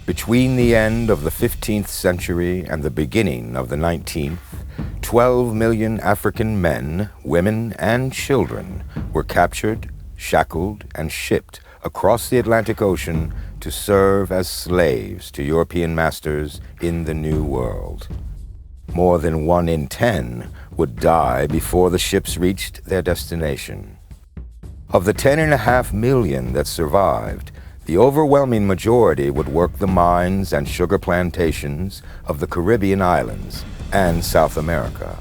Between the end of the 15th century and the beginning of the 19th, 12 million African men, women, and children were captured, shackled, and shipped across the Atlantic Ocean to serve as slaves to European masters in the New World. More than 1 in 10 would die before the ships reached their destination. Of the 10.5 million that survived, the overwhelming majority would work the mines and sugar plantations of the Caribbean islands and South America.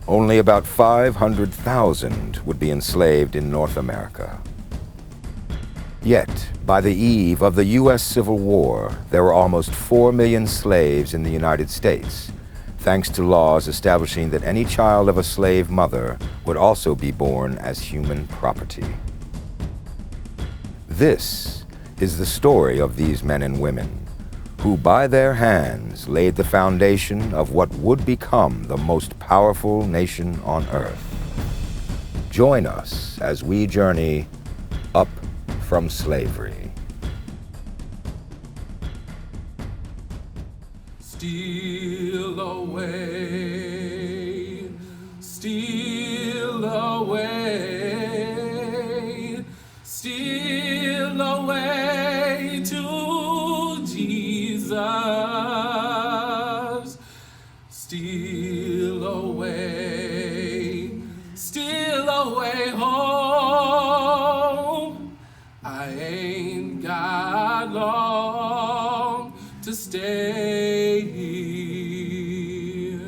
Only about 500,000 would be enslaved in North America. Yet, by the eve of the U.S. Civil War, there were almost 4 million slaves in the United States, thanks to laws establishing that any child of a slave mother would also be born as human property. This is the story of these men and women, who by their hands laid the foundation of what would become the most powerful nation on earth. Join us as we journey up from slavery. Steal away, steal away, steal away to Jesus. Steal away home. I ain't got long to stay here.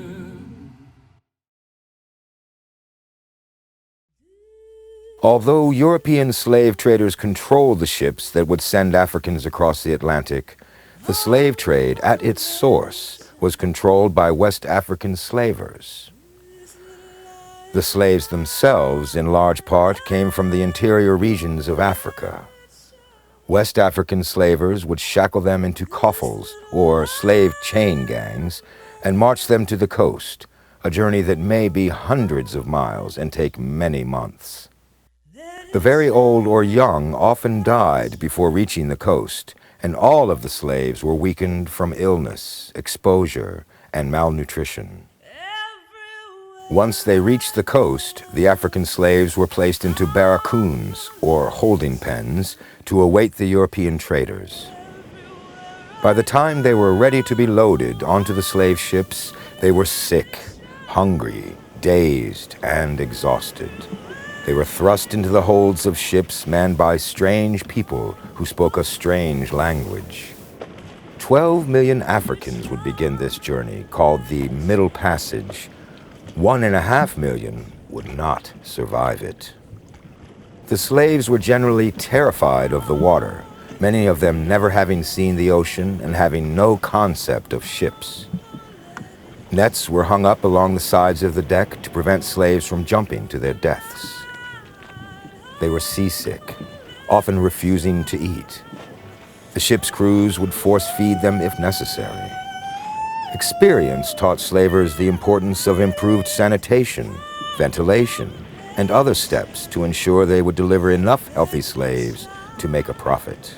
Although European slave traders controlled the ships that would send Africans across the Atlantic, the slave trade at its source was controlled by West African slavers. The slaves themselves, in large part, came from the interior regions of Africa. West African slavers would shackle them into coffles, or slave chain gangs, and march them to the coast, a journey that may be hundreds of miles and take many months. The very old or young often died before reaching the coast, and all of the slaves were weakened from illness, exposure, and malnutrition. Once they reached the coast, the African slaves were placed into barracoons, or holding pens, to await the European traders. By the time they were ready to be loaded onto the slave ships, they were sick, hungry, dazed, and exhausted. They were thrust into the holds of ships manned by strange people who spoke a strange language. 12 million Africans would begin this journey, called the Middle Passage. 1.5 million would not survive it. The slaves were generally terrified of the water, many of them never having seen the ocean and having no concept of ships. Nets were hung up along the sides of the deck to prevent slaves from jumping to their deaths. They were seasick, often refusing to eat. The ship's crews would force feed them if necessary. Experience taught slavers the importance of improved sanitation, ventilation, and other steps to ensure they would deliver enough healthy slaves to make a profit.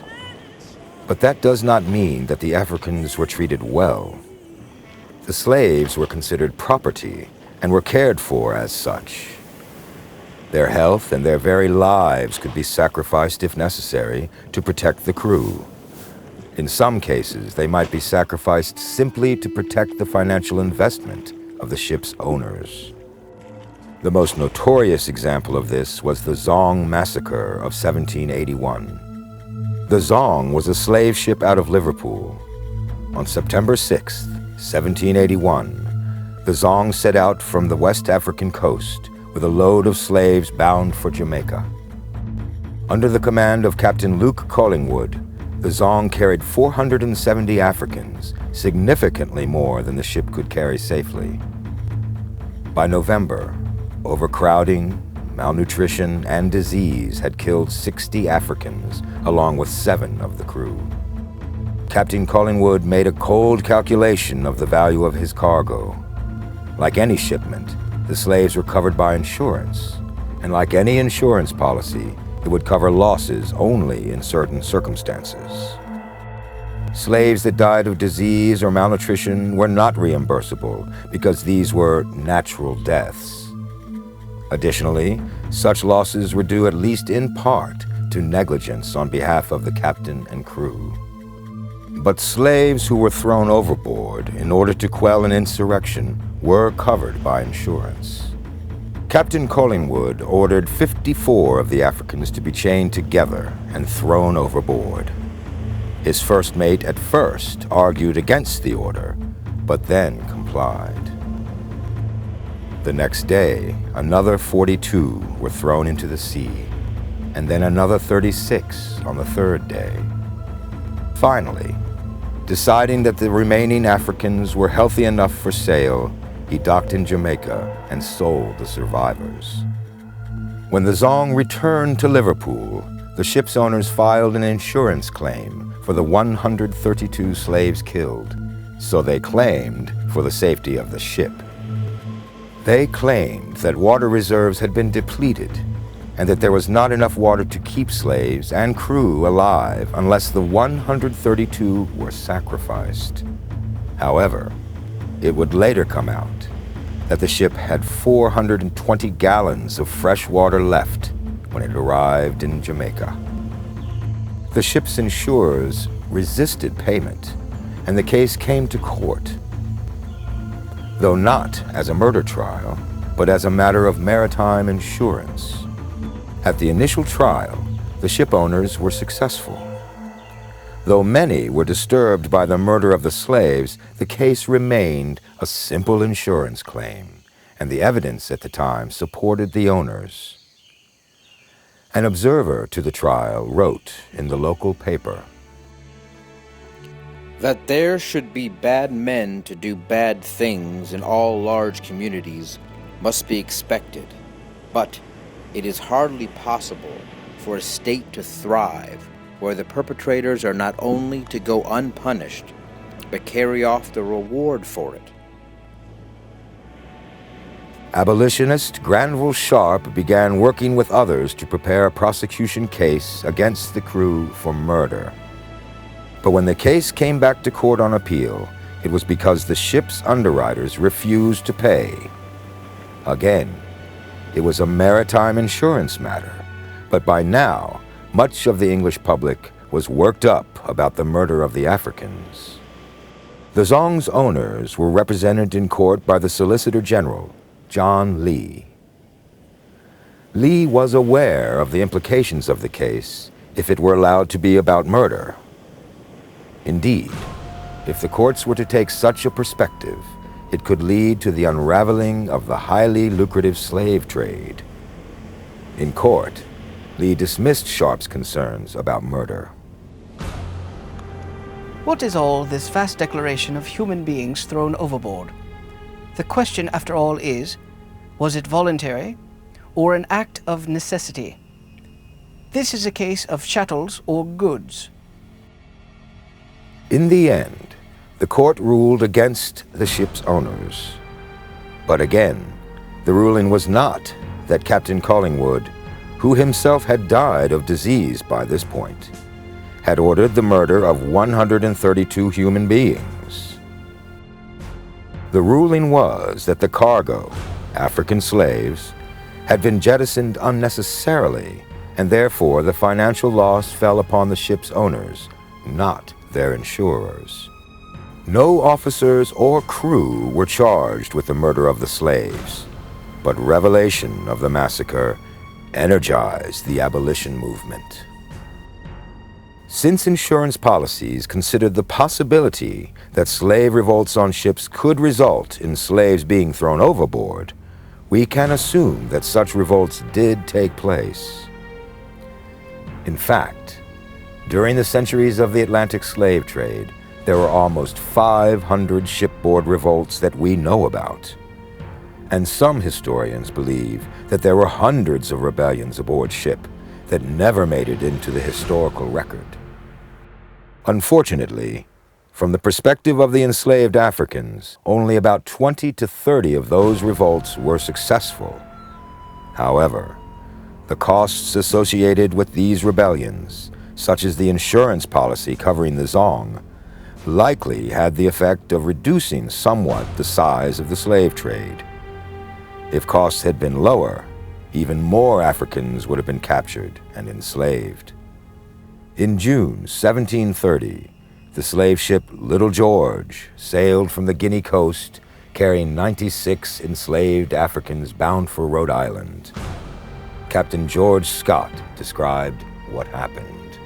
But that does not mean that the Africans were treated well. The slaves were considered property and were cared for as such. Their health and their very lives could be sacrificed if necessary to protect the crew. In some cases, they might be sacrificed simply to protect the financial investment of the ship's owners. The most notorious example of this was the Zong Massacre of 1781. The Zong was a slave ship out of Liverpool. On September 6, 1781, the Zong set out from the West African coast with a load of slaves bound for Jamaica. Under the command of Captain Luke Collingwood, the Zong carried 470 Africans, significantly more than the ship could carry safely. By November, overcrowding, malnutrition, and disease had killed 60 Africans, along with 7 of the crew. Captain Collingwood made a cold calculation of the value of his cargo. Like any shipment, the slaves were covered by insurance, and like any insurance policy, it would cover losses only in certain circumstances. Slaves that died of disease or malnutrition were not reimbursable because these were natural deaths. Additionally, such losses were due at least in part to negligence on behalf of the captain and crew. But slaves who were thrown overboard in order to quell an insurrection were covered by insurance. Captain Collingwood ordered 54 of the Africans to be chained together and thrown overboard. His first mate at first argued against the order, but then complied. The next day, another 42 were thrown into the sea, and then another 36 on the third day. Finally, deciding that the remaining Africans were healthy enough for sale, he docked in Jamaica and sold the survivors. When the Zong returned to Liverpool, the ship's owners filed an insurance claim for the 132 slaves killed, so they claimed for the safety of the ship. They claimed that water reserves had been depleted and that there was not enough water to keep slaves and crew alive unless the 132 were sacrificed. However, it would later come out that the ship had 420 gallons of fresh water left when it arrived in Jamaica. The ship's insurers resisted payment, and the case came to court. Though not as a murder trial, but as a matter of maritime insurance. At the initial trial, the ship owners were successful. Though many were disturbed by the murder of the slaves, the case remained a simple insurance claim, and the evidence at the time supported the owners. An observer to the trial wrote in the local paper, "That there should be bad men to do bad things in all large communities must be expected, but it is hardly possible for a state to thrive where the perpetrators are not only to go unpunished, but carry off the reward for it." Abolitionist Granville Sharp began working with others to prepare a prosecution case against the crew for murder. But when the case came back to court on appeal, it was because the ship's underwriters refused to pay. Again, it was a maritime insurance matter, but by now, much of the English public was worked up about the murder of the Africans. The Zong's owners were represented in court by the Solicitor General, John Lee. Lee was aware of the implications of the case if it were allowed to be about murder. Indeed, if the courts were to take such a perspective, it could lead to the unraveling of the highly lucrative slave trade. In court, Lee dismissed Sharp's concerns about murder. What is all this vast declaration of human beings thrown overboard? The question, after all, is, was it voluntary or an act of necessity? This is a case of chattels or goods. In the end, the court ruled against the ship's owners. But again, the ruling was not that Captain Collingwood, who himself had died of disease by this point, had ordered the murder of 132 human beings. The ruling was that the cargo, African slaves, had been jettisoned unnecessarily, and therefore the financial loss fell upon the ship's owners, not their insurers. No officers or crew were charged with the murder of the slaves, but revelation of the massacre energized the abolition movement. Since insurance policies considered the possibility that slave revolts on ships could result in slaves being thrown overboard, we can assume that such revolts did take place. In fact, during the centuries of the Atlantic slave trade, there were almost 500 shipboard revolts that we know about. And some historians believe that there were hundreds of rebellions aboard ship that never made it into the historical record. Unfortunately, from the perspective of the enslaved Africans, only about 20 to 30 of those revolts were successful. However, the costs associated with these rebellions, such as the insurance policy covering the Zong, likely had the effect of reducing somewhat the size of the slave trade. If costs had been lower, even more Africans would have been captured and enslaved. In June 1730, the slave ship Little George sailed from the Guinea coast carrying 96 enslaved Africans bound for Rhode Island. Captain George Scott described what happened.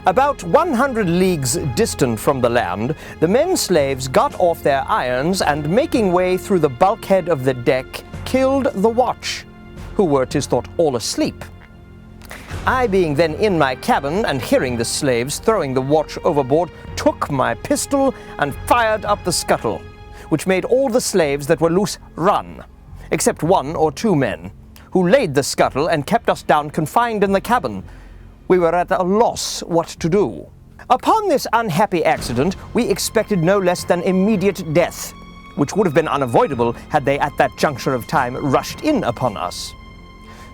About 100 leagues distant from the land, the men slaves got off their irons and, making way through the bulkhead of the deck, killed the watch, who were, 'tis thought, all asleep. I, being then in my cabin and hearing the slaves throwing the watch overboard, took my pistol and fired up the scuttle, which made all the slaves that were loose run, except 1 or 2 men, who laid the scuttle and kept us down confined in the cabin. We were at a loss what to do. Upon this unhappy accident, we expected no less than immediate death, which would have been unavoidable had they at that juncture of time rushed in upon us.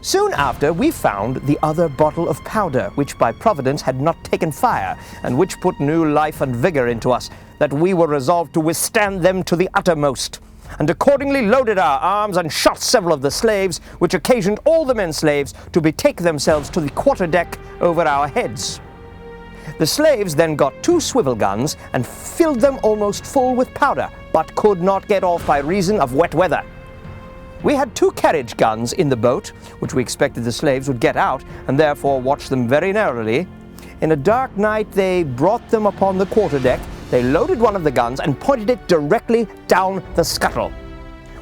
Soon after, we found the other bottle of powder, which by providence had not taken fire, and which put new life and vigor into us, that we were resolved to withstand them to the uttermost, and accordingly loaded our arms and shot several of the slaves, which occasioned all the men slaves to betake themselves to the quarter-deck over our heads. The slaves then got 2 swivel guns and filled them almost full with powder, but could not get off by reason of wet weather. We had 2 carriage guns in the boat, which we expected the slaves would get out, and therefore watched them very narrowly. In a dark night they brought them upon the quarter-deck. They loaded one of the guns and pointed it directly down the scuttle.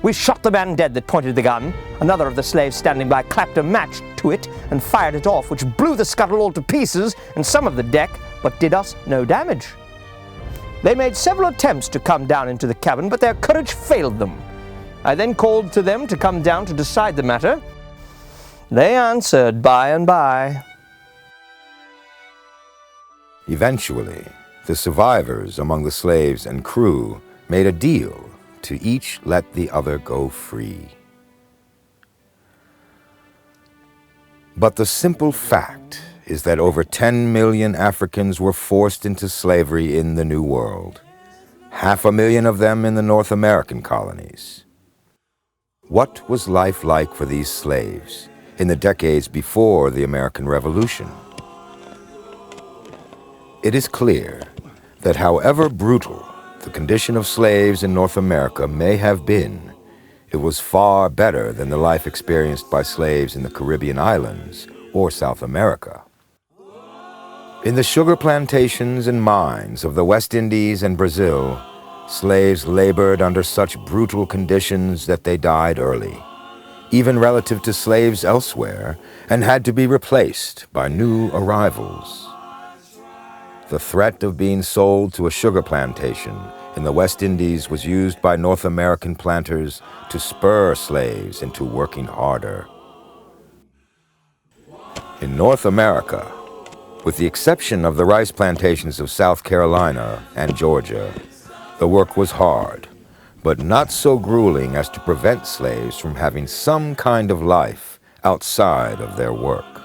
We shot the man dead that pointed the gun. Another of the slaves standing by clapped a match to it and fired it off, which blew the scuttle all to pieces and some of the deck, but did us no damage. They made several attempts to come down into the cabin, but their courage failed them. I then called to them to come down to decide the matter. They answered by and by. Eventually, the survivors among the slaves and crew made a deal to each let the other go free. But the simple fact is that over 10 million Africans were forced into slavery in the New World, 500,000 of them in the North American colonies. What was life like for these slaves in the decades before the American Revolution? It is clear that however brutal the condition of slaves in North America may have been, it was far better than the life experienced by slaves in the Caribbean islands or South America. In the sugar plantations and mines of the West Indies and Brazil, slaves labored under such brutal conditions that they died early, even relative to slaves elsewhere, and had to be replaced by new arrivals. The threat of being sold to a sugar plantation in the West Indies was used by North American planters to spur slaves into working harder. In North America, with the exception of the rice plantations of South Carolina and Georgia, the work was hard, but not so grueling as to prevent slaves from having some kind of life outside of their work.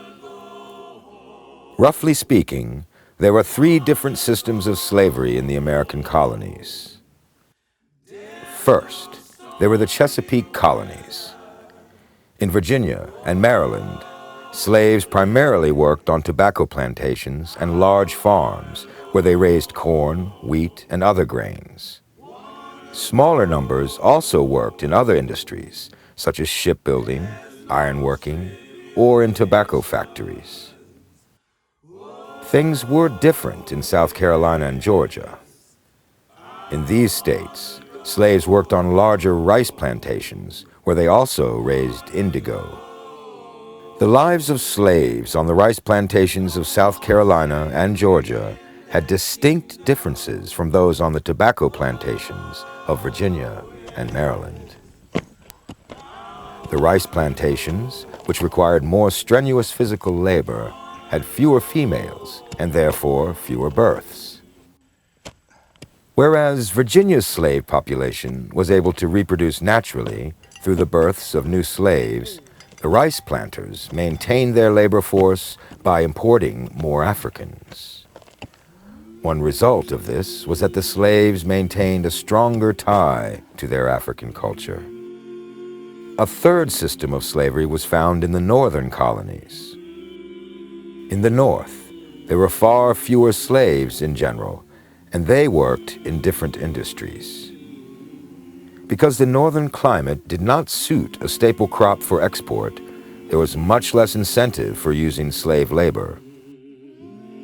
Roughly speaking, there were 3 different systems of slavery in the American colonies. First, there were the Chesapeake colonies. In Virginia and Maryland, slaves primarily worked on tobacco plantations and large farms where they raised corn, wheat, and other grains. Smaller numbers also worked in other industries, such as shipbuilding, ironworking, or in tobacco factories. Things were different in South Carolina and Georgia. In these states, slaves worked on larger rice plantations, where they also raised indigo. The lives of slaves on the rice plantations of South Carolina and Georgia had distinct differences from those on the tobacco plantations of Virginia and Maryland. The rice plantations, which required more strenuous physical labor, had fewer females and therefore fewer births. Whereas Virginia's slave population was able to reproduce naturally through the births of new slaves, the rice planters maintained their labor force by importing more Africans. One result of this was that the slaves maintained a stronger tie to their African culture. A third system of slavery was found in the northern colonies. In the north, there were far fewer slaves in general, and they worked in different industries. Because the northern climate did not suit a staple crop for export, there was much less incentive for using slave labor.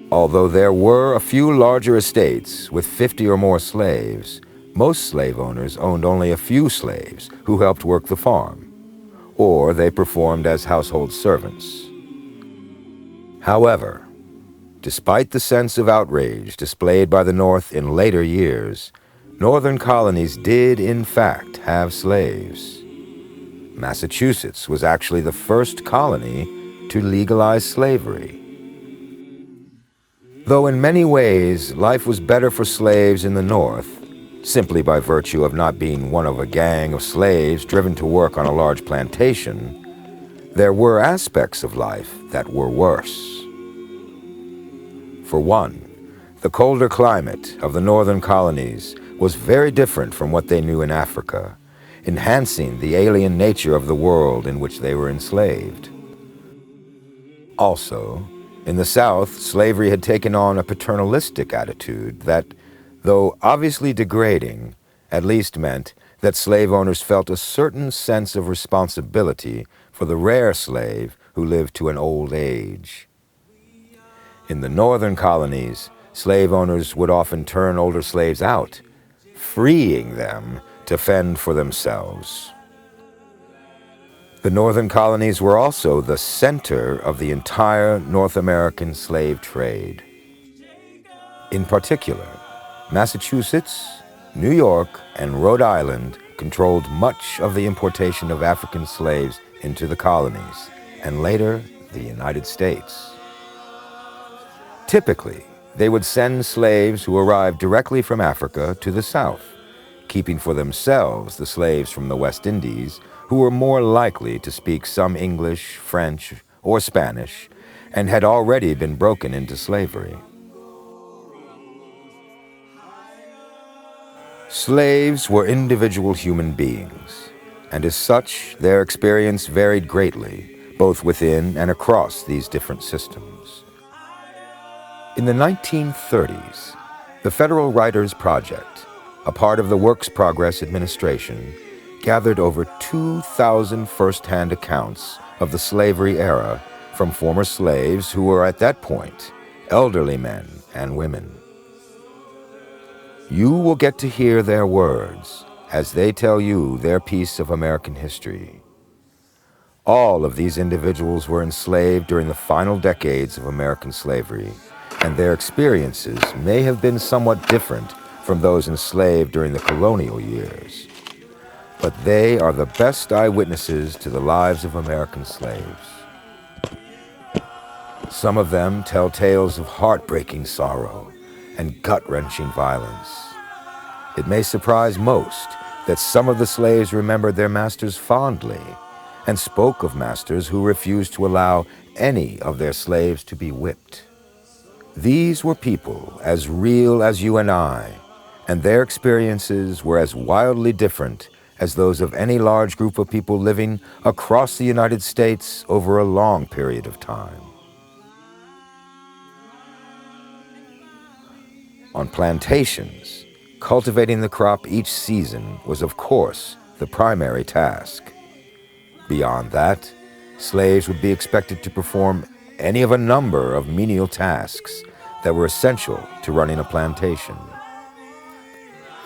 Although there were a few larger estates with 50 or more slaves, most slave owners owned only a few slaves who helped work the farm, or they performed as household servants. However, despite the sense of outrage displayed by the North in later years, northern colonies did in fact have slaves. Massachusetts was actually the first colony to legalize slavery. Though in many ways life was better for slaves in the North, simply by virtue of not being one of a gang of slaves driven to work on a large plantation, there were aspects of life that were worse. For one, the colder climate of the northern colonies was very different from what they knew in Africa, enhancing the alien nature of the world in which they were enslaved. Also, in the South, slavery had taken on a paternalistic attitude that, though obviously degrading, at least meant that slave owners felt a certain sense of responsibility for the rare slave who lived to an old age. In the northern colonies, slave owners would often turn older slaves out, freeing them to fend for themselves. The northern colonies were also the center of the entire North American slave trade. In particular, Massachusetts, New York, and Rhode Island controlled much of the importation of African slaves into the colonies, and later the United States. Typically, they would send slaves who arrived directly from Africa to the South, keeping for themselves the slaves from the West Indies who were more likely to speak some English, French, or Spanish, and had already been broken into slavery. Slaves were individual human beings, and as such, their experience varied greatly, both within and across these different systems. In the 1930s, the Federal Writers Project, a part of the Works Progress Administration, gathered over 2,000 first-hand accounts of the slavery era from former slaves who were at that point elderly men and women. You will get to hear their words as they tell you their piece of American history. All of these individuals were enslaved during the final decades of American slavery, and their experiences may have been somewhat different from those enslaved during the colonial years. But they are the best eyewitnesses to the lives of American slaves. Some of them tell tales of heartbreaking sorrow and gut-wrenching violence. It may surprise most that some of the slaves remembered their masters fondly and spoke of masters who refused to allow any of their slaves to be whipped. These were people as real as you and I, and their experiences were as wildly different as those of any large group of people living across the United States over a long period of time. On plantations, cultivating the crop each season was, of course, the primary task. Beyond that, slaves would be expected to perform any of a number of menial tasks that were essential to running a plantation.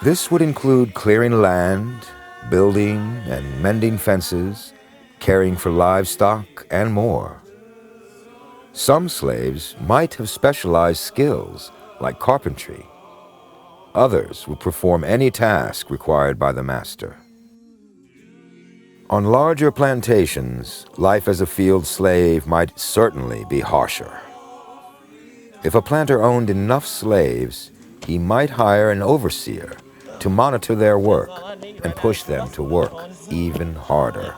This would include clearing land, building and mending fences, caring for livestock, and more. Some slaves might have specialized skills like carpentry. Others would perform any task required by the master. On larger plantations, life as a field slave might certainly be harsher. If a planter owned enough slaves, he might hire an overseer to monitor their work and push them to work even harder.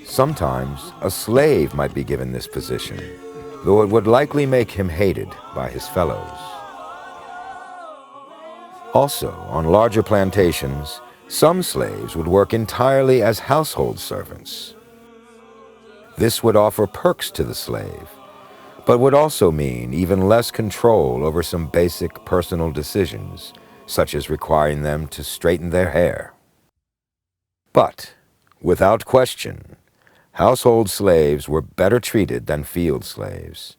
Sometimes a slave might be given this position, though it would likely make him hated by his fellows. Also, on larger plantations, some slaves would work entirely as household servants. This would offer perks to the slave, but would also mean even less control over some basic personal decisions, such as requiring them to straighten their hair. But, without question, household slaves were better treated than field slaves.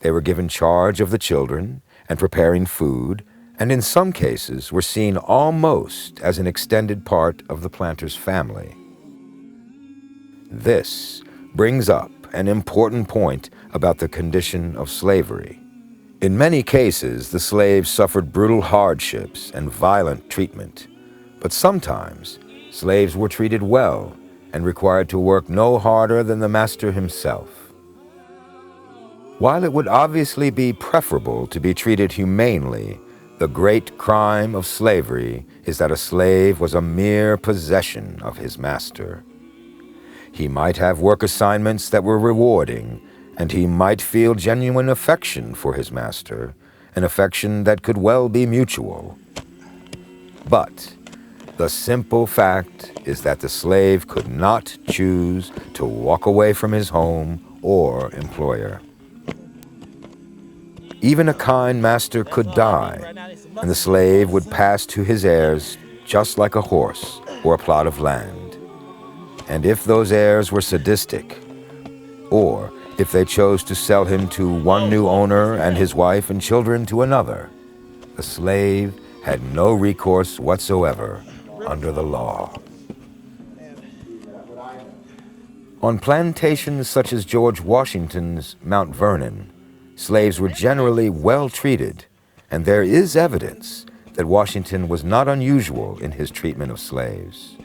They were given charge of the children and preparing food, and in some cases were seen almost as an extended part of the planter's family. This brings up an important point about the condition of slavery. In many cases, the slaves suffered brutal hardships and violent treatment, but sometimes slaves were treated well and required to work no harder than the master himself. While it would obviously be preferable to be treated humanely, the great crime of slavery is that a slave was a mere possession of his master. He might have work assignments that were rewarding, and he might feel genuine affection for his master, an affection that could well be mutual. But the simple fact is that the slave could not choose to walk away from his home or employer. Even a kind master could die, and the slave would pass to his heirs just like a horse or a plot of land. And if those heirs were sadistic, or if they chose to sell him to one new owner and his wife and children to another, the slave had no recourse whatsoever under the law. On plantations such as George Washington's Mount Vernon, slaves were generally well treated, and there is evidence that Washington was not unusual in his treatment of slaves.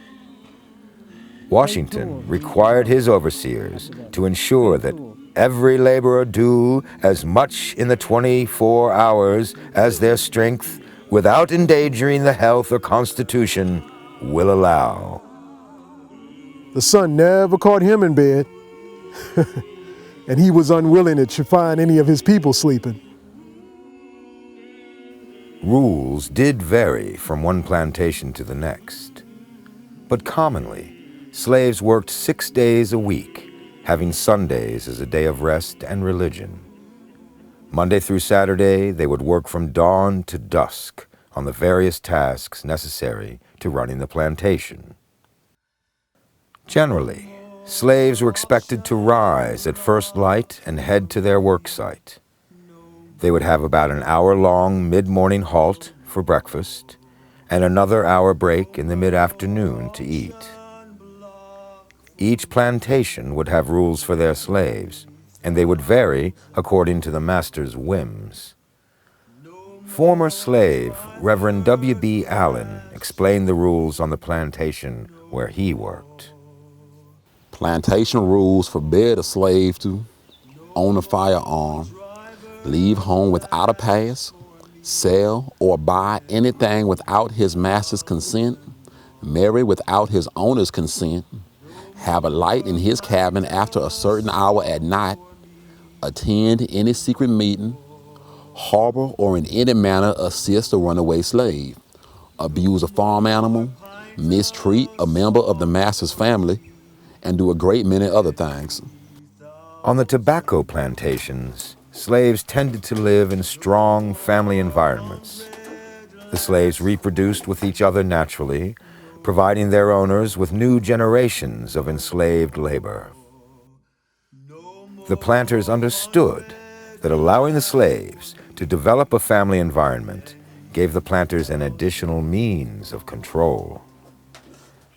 Washington required his overseers to ensure that every laborer do as much in the 24 hours as their strength, without endangering the health or constitution, will allow. The sun never caught him in bed, and he was unwilling to find any of his people sleeping. Rules did vary from one plantation to the next, but commonly, slaves worked 6 days a week, having Sundays as a day of rest and religion. Monday through Saturday, they would work from dawn to dusk on the various tasks necessary to running the plantation. Generally, slaves were expected to rise at first light and head to their work site. They would have about an hour-long mid-morning halt for breakfast and another hour break in the mid-afternoon to eat. Each plantation would have rules for their slaves, and they would vary according to the master's whims. Former slave Reverend W.B. Allen explained the rules on the plantation where he worked. Plantation rules forbid a slave to own a firearm, leave home without a pass, sell or buy anything without his master's consent, marry without his owner's consent, have a light in his cabin after a certain hour at night, attend any secret meeting, harbor or in any manner assist a runaway slave, abuse a farm animal, mistreat a member of the master's family, and do a great many other things. On the tobacco plantations, slaves tended to live in strong family environments. The slaves reproduced with each other naturally, providing their owners with new generations of enslaved labor. The planters understood that allowing the slaves to develop a family environment gave the planters an additional means of control.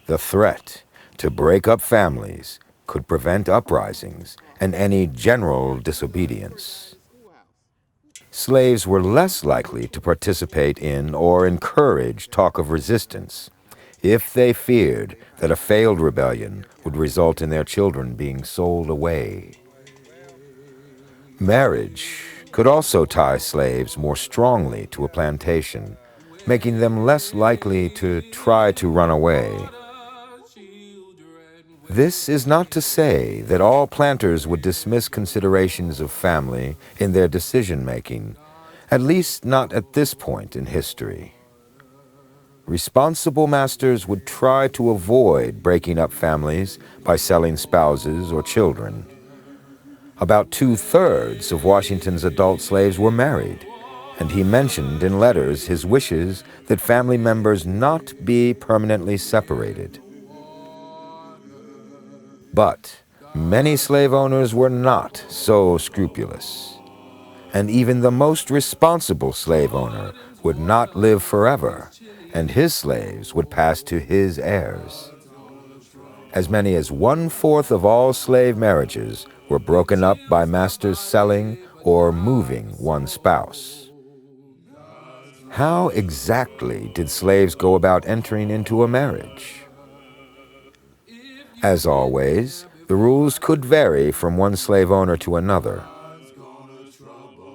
The threat to break up families could prevent uprisings and any general disobedience. Slaves were less likely to participate in or encourage talk of resistance if they feared that a failed rebellion would result in their children being sold away. Marriage could also tie slaves more strongly to a plantation, making them less likely to try to run away. This is not to say that all planters would dismiss considerations of family in their decision-making, at least not at this point in history. Responsible masters would try to avoid breaking up families by selling spouses or children. About 2/3 of Washington's adult slaves were married, and he mentioned in letters his wishes that family members not be permanently separated. But many slave owners were not so scrupulous, and even the most responsible slave owner would not live forever, and his slaves would pass to his heirs. As many as 1/4 of all slave marriages were broken up by masters selling or moving one spouse. How exactly did slaves go about entering into a marriage? As always, the rules could vary from one slave owner to another.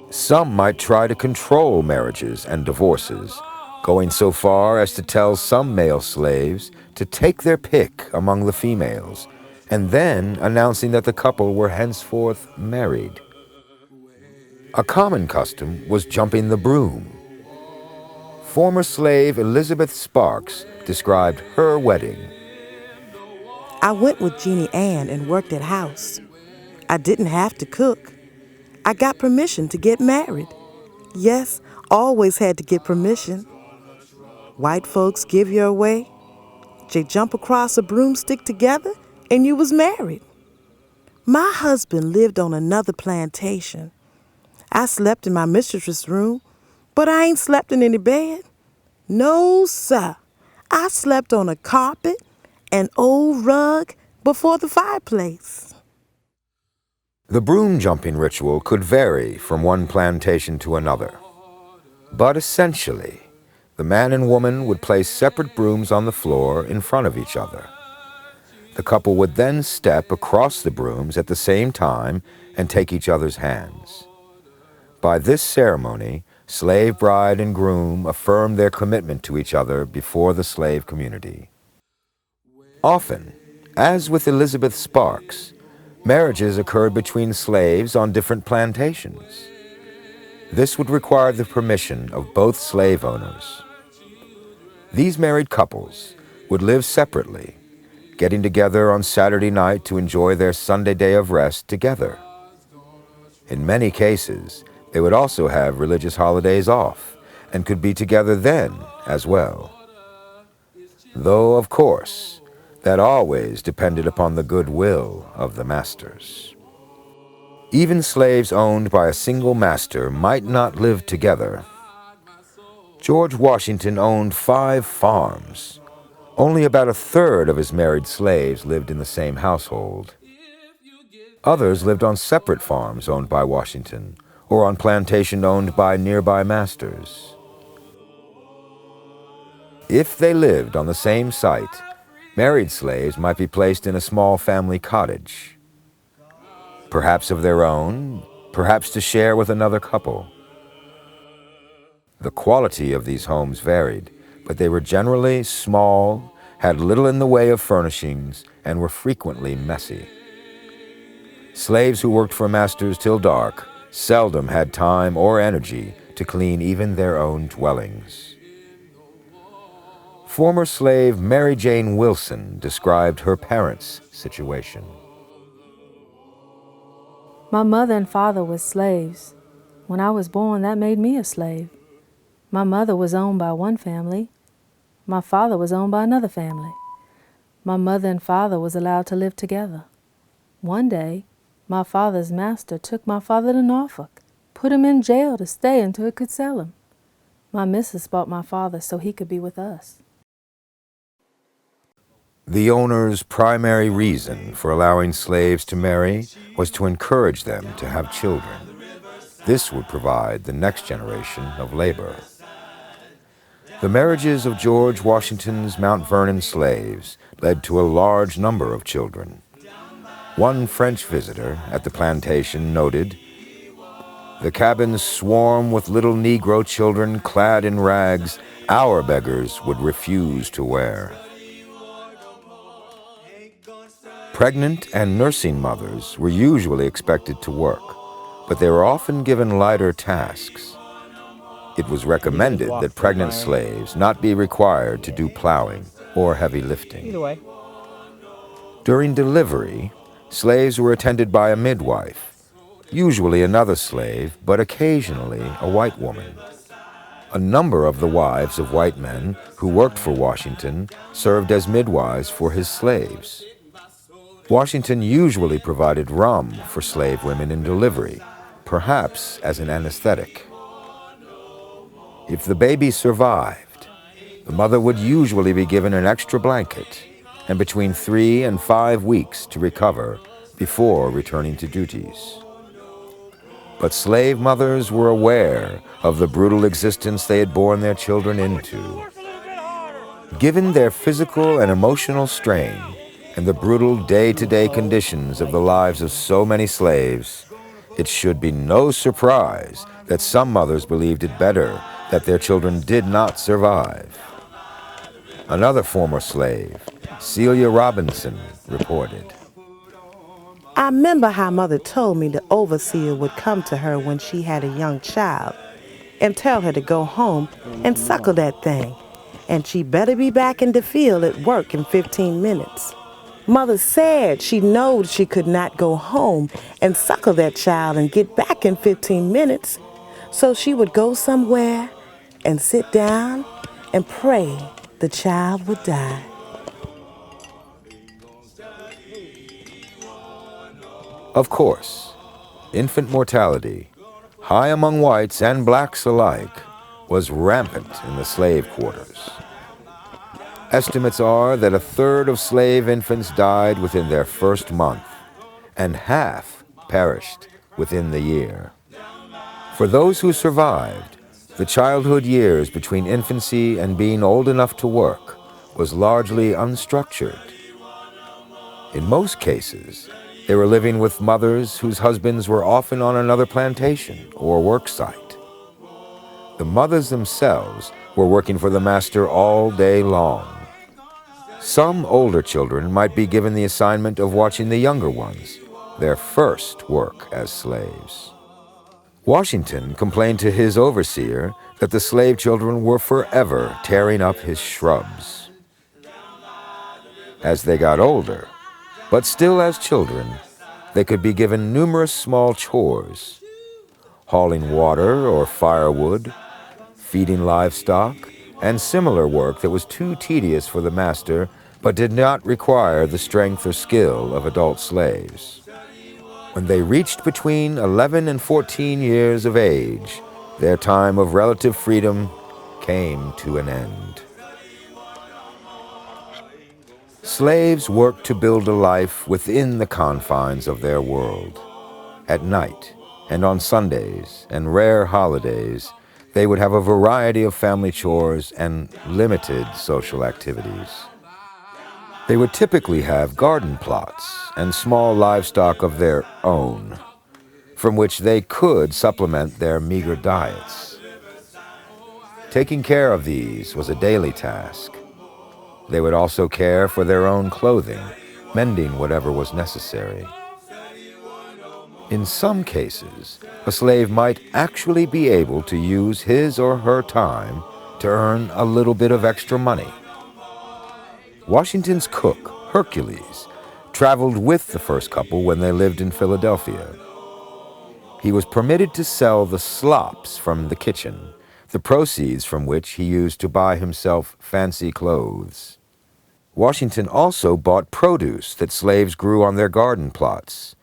Some might try to control marriages and divorces, going so far as to tell some male slaves to take their pick among the females, and then announcing that the couple were henceforth married. A common custom was jumping the broom. Former slave Elizabeth Sparks described her wedding. I went with Jeannie Ann and worked at house. I didn't have to cook. I got permission to get married. Yes, always had to get permission. White folks give you away. They jump across a broomstick together and you was married. My husband lived on another plantation. I slept in my mistress's room, but I ain't slept in any bed. No, sir. I slept on a carpet, an old rug before the fireplace. The broom jumping ritual could vary from one plantation to another. But essentially, the man and woman would place separate brooms on the floor in front of each other. The couple would then step across the brooms at the same time and take each other's hands. By this ceremony, slave bride and groom affirmed their commitment to each other before the slave community. Often, as with Elizabeth Sparks, marriages occurred between slaves on different plantations. This would require the permission of both slave owners. These married couples would live separately, getting together on Saturday night to enjoy their Sunday day of rest together. In many cases, they would also have religious holidays off and could be together then as well. Though, of course, that always depended upon the goodwill of the masters. Even slaves owned by a single master might not live together. George Washington owned 5 farms. Only about 1/3 of his married slaves lived in the same household. Others lived on separate farms owned by Washington, or on plantation owned by nearby masters. If they lived on the same site, married slaves might be placed in a small family cottage, perhaps of their own, perhaps to share with another couple. The quality of these homes varied, but they were generally small, had little in the way of furnishings, and were frequently messy. Slaves who worked for masters till dark seldom had time or energy to clean even their own dwellings. Former slave Mary Jane Wilson described her parents' situation. My mother and father were slaves. When I was born, that made me a slave. My mother was owned by one family. My father was owned by another family. My mother and father was allowed to live together. One day, my father's master took my father to Norfolk, put him in jail to stay until he could sell him. My missus bought my father so he could be with us. The owner's primary reason for allowing slaves to marry was to encourage them to have children. This would provide the next generation of labor. The marriages of George Washington's Mount Vernon slaves led to a large number of children. One French visitor at the plantation noted, "The cabins swarm with little Negro children clad in rags our beggars would refuse to wear." Pregnant and nursing mothers were usually expected to work, but they were often given lighter tasks. It was recommended that pregnant slaves not be required to do plowing or heavy lifting. Either way. During delivery, slaves were attended by a midwife, usually another slave, but occasionally a white woman. A number of the wives of white men who worked for Washington served as midwives for his slaves. Washington usually provided rum for slave women in delivery, perhaps as an anesthetic. If the baby survived, the mother would usually be given an extra blanket and between 3 and 5 weeks to recover before returning to duties. But slave mothers were aware of the brutal existence they had borne their children into. Given their physical and emotional strain and the brutal day-to-day conditions of the lives of so many slaves, it should be no surprise that some mothers believed it better that their children did not survive. Another former slave, Celia Robinson, reported, I remember how Mother told me the overseer would come to her when she had a young child and tell her to go home and suckle that thing, and she better be back in the field at work in 15 minutes. Mother said she knowed she could not go home and suckle that child and get back in 15 minutes, so she would go somewhere and sit down and pray the child would die. Of course, infant mortality, high among whites and blacks alike, was rampant in the slave quarters. Estimates are that 1/3 of slave infants died within their first month, and half perished within the year. For those who survived, the childhood years between infancy and being old enough to work was largely unstructured. In most cases, they were living with mothers whose husbands were often on another plantation or work site. The mothers themselves were working for the master all day long. Some older children might be given the assignment of watching the younger ones, their first work as slaves. Washington complained to his overseer that the slave children were forever tearing up his shrubs. As they got older, but still as children, they could be given numerous small chores: hauling water or firewood, feeding livestock, and similar work that was too tedious for the master but did not require the strength or skill of adult slaves. When they reached between 11 and 14 years of age, their time of relative freedom came to an end. Slaves worked to build a life within the confines of their world. At night, and on Sundays and rare holidays, they would have a variety of family chores and limited social activities. They would typically have garden plots and small livestock of their own, from which they could supplement their meager diets. Taking care of these was a daily task. They would also care for their own clothing, mending whatever was necessary. In some cases, a slave might actually be able to use his or her time to earn a little bit of extra money. Washington's cook, Hercules, traveled with the first couple when they lived in Philadelphia. He was permitted to sell the slops from the kitchen, the proceeds from which he used to buy himself fancy clothes. Washington also bought produce that slaves grew on their garden plots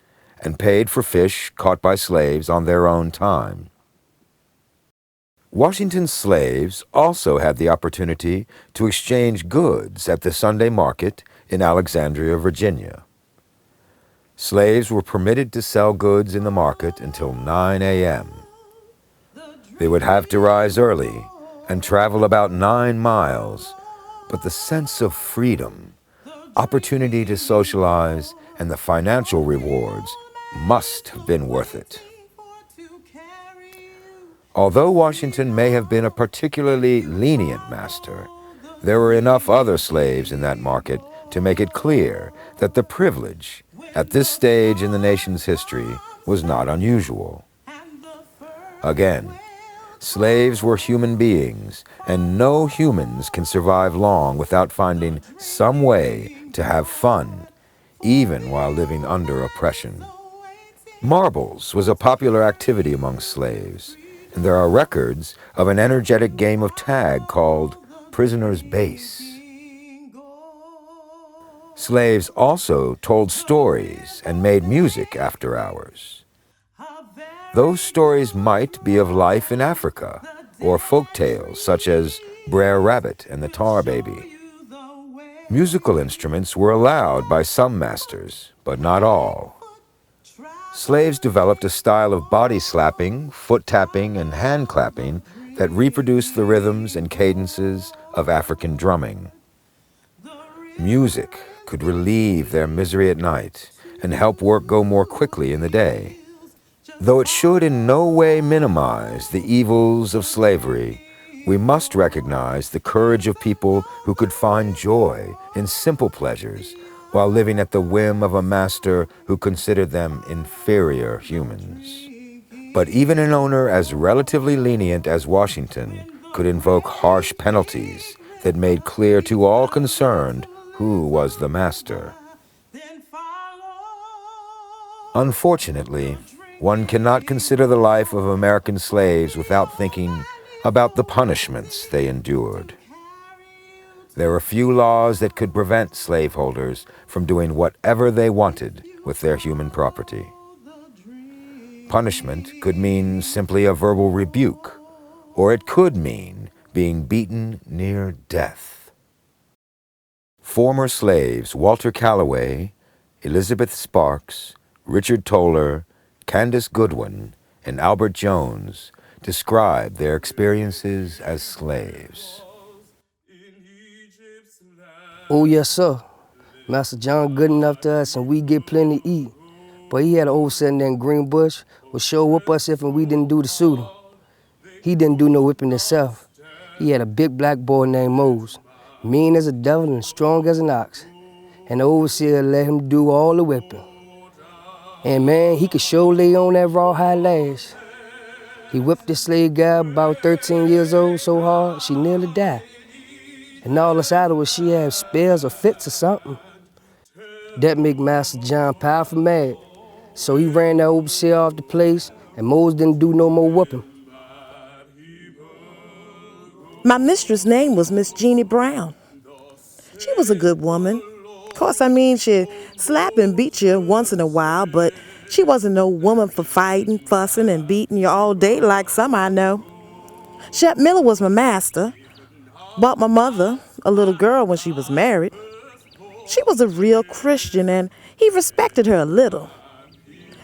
and paid for fish caught by slaves on their own time. Washington's slaves also had the opportunity to exchange goods at the Sunday market in Alexandria, Virginia. Slaves were permitted to sell goods in the market until 9 a.m. They would have to rise early and travel about 9 miles, but the sense of freedom, opportunity to socialize, and the financial rewards must have been worth it. Although Washington may have been a particularly lenient master, there were enough other slaves in that market to make it clear that the privilege, at this stage in the nation's history, was not unusual. Again, slaves were human beings, and no humans can survive long without finding some way to have fun, even while living under oppression. Marbles was a popular activity among slaves, and there are records of an energetic game of tag called prisoner's base. Slaves also told stories and made music after hours. Those stories might be of life in Africa, or folk tales such as Brer Rabbit and the Tar Baby. Musical instruments were allowed by some masters, but not all. Slaves developed a style of body slapping, foot tapping, and hand clapping that reproduced the rhythms and cadences of African drumming. Music could relieve their misery at night and help work go more quickly in the day. Though it should in no way minimize the evils of slavery, we must recognize the courage of people who could find joy in simple pleasures while living at the whim of a master who considered them inferior humans. But even an owner as relatively lenient as Washington could invoke harsh penalties that made clear to all concerned who was the master. Unfortunately, one cannot consider the life of American slaves without thinking about the punishments they endured. There were few laws that could prevent slaveholders from doing whatever they wanted with their human property. Punishment could mean simply a verbal rebuke, or it could mean being beaten near death. Former slaves Walter Calloway, Elizabeth Sparks, Richard Toller, Candace Goodwin, and Albert Jones describe their experiences as slaves. Oh, yes, sir. Master John good enough to us, and we get plenty to eat. But he had an old setting there in Greenbush, would show whip us if we didn't do the shooting. He didn't do no whipping himself. He had a big black boy named Mose, mean as a devil and strong as an ox. And the overseer let him do all the whipping. And man, he could sure lay on that rawhide lash. He whipped this slave gal about 13 years old so hard she nearly died. And all this out of was she had spells or fits or something. That make Master John powerful mad. So he ran that overseer off the place, and Mose didn't do no more whooping. My mistress' name was Miss Jeannie Brown. She was a good woman. Of course, she'd slap and beat you once in a while, but she wasn't no woman for fighting, fussing, and beating you all day like some I know. Shep Miller was my master. Bought my mother a little girl when she was married. She was a real Christian, and he respected her a little.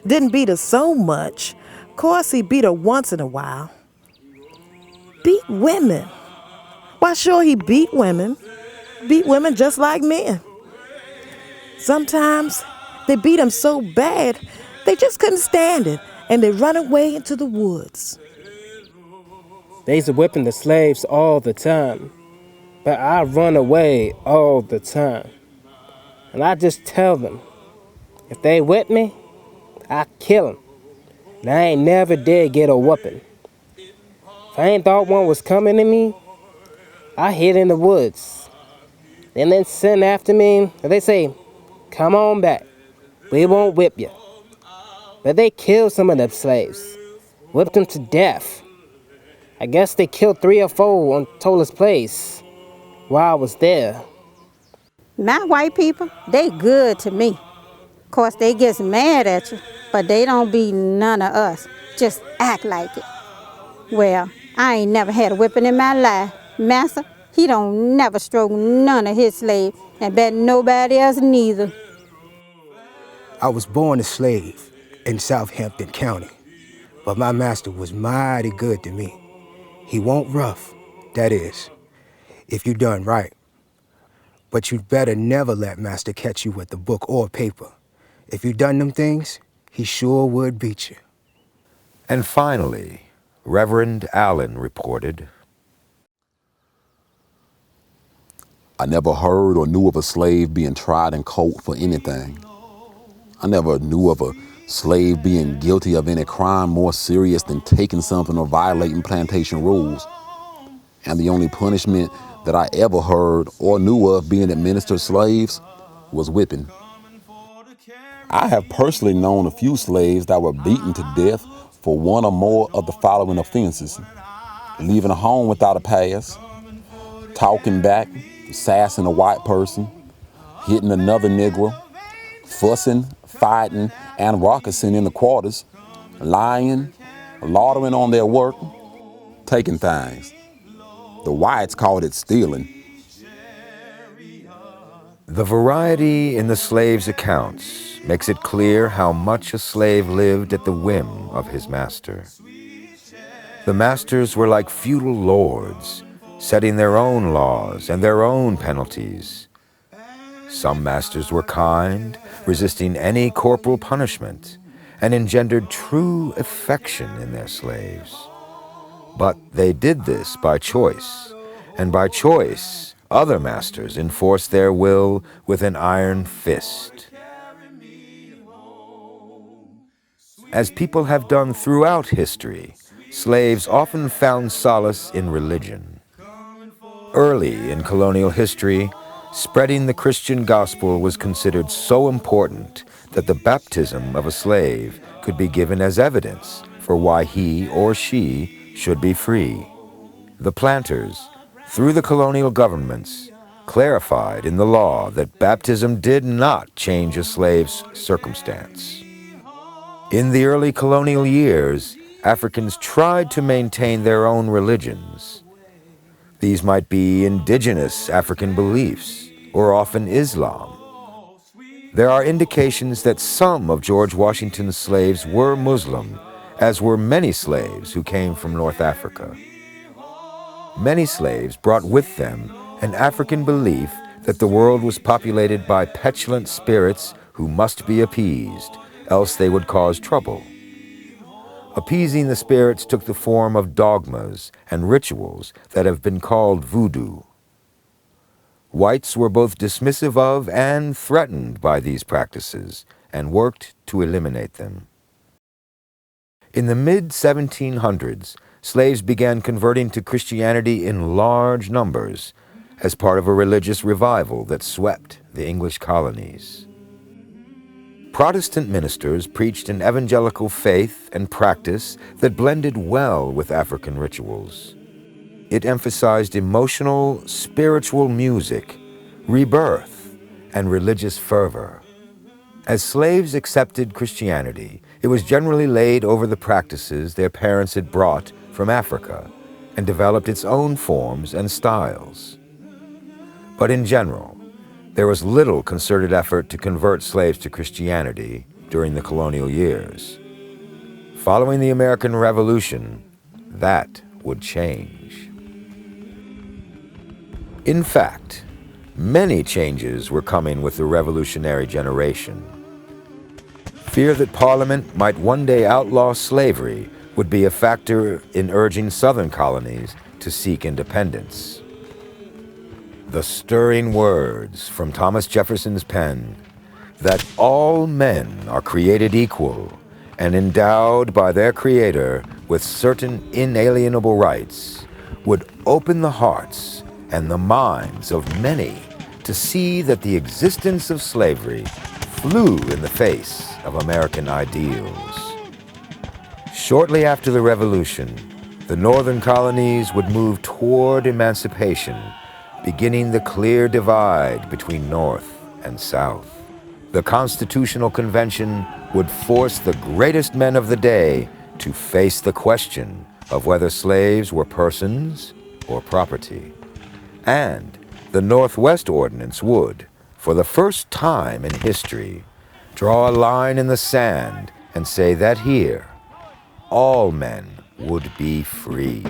Didn't beat her so much. Of course, he beat her once in a while. Beat women. Why, sure, he beat women. Beat women just like men. Sometimes they beat him so bad, they just couldn't stand it, and they run away into the woods. They's whipping the slaves all the time, but I run away all the time. And I just tell them, if they whip me, I kill them. And I ain't never did get a whooping. If I ain't thought one was coming to me, I hid in the woods. Then they send after me, and they say, come on back, we won't whip you. But they killed some of them slaves, whipped them to death. I guess they killed 3 or 4 on Toller's place while I was there. My white people, they good to me. Of course, they gets mad at you, but they don't beat none of us. Just act like it. Well, I ain't never had a whipping in my life. Master, he don't never stroke none of his slaves, and bet nobody else neither. I was born a slave in Southampton County, but my master was mighty good to me. He won't rough, that is, if you done right. But you'd better never let master catch you with a book or paper. If you done them things, he sure would beat you. And finally, Reverend Allen reported, I never heard or knew of a slave being tried in court for anything. I never knew of a slave being guilty of any crime more serious than taking something or violating plantation rules. And the only punishment that I ever heard or knew of being administered to slaves was whipping. I have personally known a few slaves that were beaten to death for one or more of the following offenses: leaving a home without a pass, talking back, sassing a white person, hitting another Negro, fussing, fighting, and raucousing in the quarters, lying, loitering on their work, taking things. The whites called it stealing. The variety in the slave's accounts makes it clear how much a slave lived at the whim of his master. The masters were like feudal lords, setting their own laws and their own penalties. Some masters were kind, resisting any corporal punishment, and engendered true affection in their slaves. But they did this by choice, and by choice, other masters enforced their will with an iron fist. As people have done throughout history, slaves often found solace in religion. Early in colonial history, spreading the Christian gospel was considered so important that the baptism of a slave could be given as evidence for why he or she should be free. The planters, through the colonial governments, clarified in the law that baptism did not change a slave's circumstance. In the early colonial years, Africans tried to maintain their own religions. These might be indigenous African beliefs, or often Islam. There are indications that some of George Washington's slaves were Muslim, as were many slaves who came from North Africa. Many slaves brought with them an African belief that the world was populated by petulant spirits who must be appeased, else they would cause trouble. Appeasing the spirits took the form of dogmas and rituals that have been called voodoo. Whites were both dismissive of and threatened by these practices and worked to eliminate them. In the mid-1700s, slaves began converting to Christianity in large numbers as part of a religious revival that swept the English colonies. Protestant ministers preached an evangelical faith and practice that blended well with African rituals. It emphasized emotional, spiritual music, rebirth, and religious fervor. As slaves accepted Christianity, it was generally laid over the practices their parents had brought from Africa and developed its own forms and styles. But in general, there was little concerted effort to convert slaves to Christianity during the colonial years. Following the American Revolution, that would change. In fact, many changes were coming with the revolutionary generation. Fear that Parliament might one day outlaw slavery would be a factor in urging Southern colonies to seek independence. The stirring words from Thomas Jefferson's pen, that all men are created equal and endowed by their Creator with certain inalienable rights, would open the hearts and the minds of many to see that the existence of slavery flew in the face of American ideals. Shortly after the Revolution, the northern colonies would move toward emancipation, beginning the clear divide between North and South. The Constitutional Convention would force the greatest men of the day to face the question of whether slaves were persons or property. And the Northwest Ordinance would, for the first time in history, draw a line in the sand and say that here, all men would be free.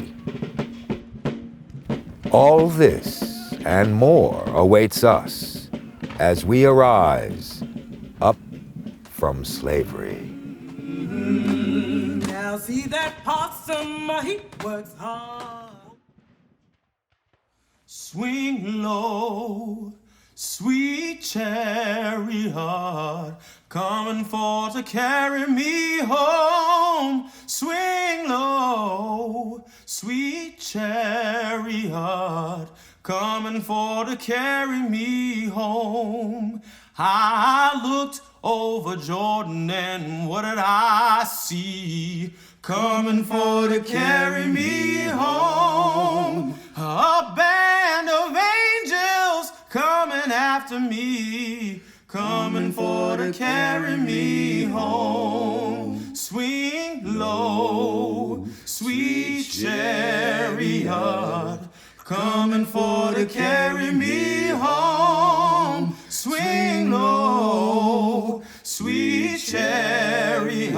All this and more awaits us as we arise up from slavery. Now see that possum, he works hard. Swing low, sweet chariot, coming for to carry me home. Swing low, sweet chariot, coming for to carry me home. I looked over Jordan and what did I see? Coming for to carry me home. A band of angels coming after me, coming for to carry me home. Swing low, sweet chariot, coming for to carry me home. Swing low, sweet chariot,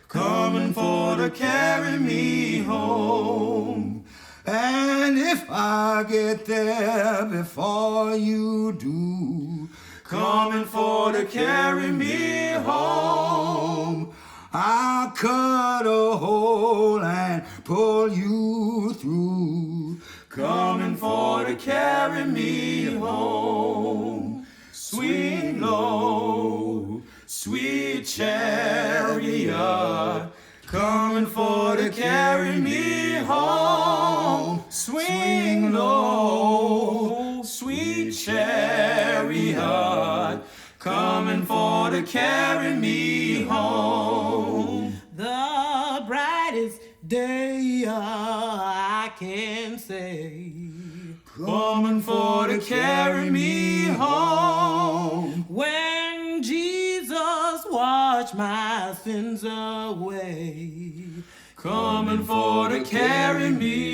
coming for to carry me home. And if I get there before you do, coming for to carry me home, I'll cut a hole and pull you through, coming for to carry me home. Swing low, sweet chariot, coming for to carry me home. Swing low, sweet chariot, coming for to carry me home. The brightest day I can say, coming for to carry me home. When Jesus washed my sins away, coming for to carry me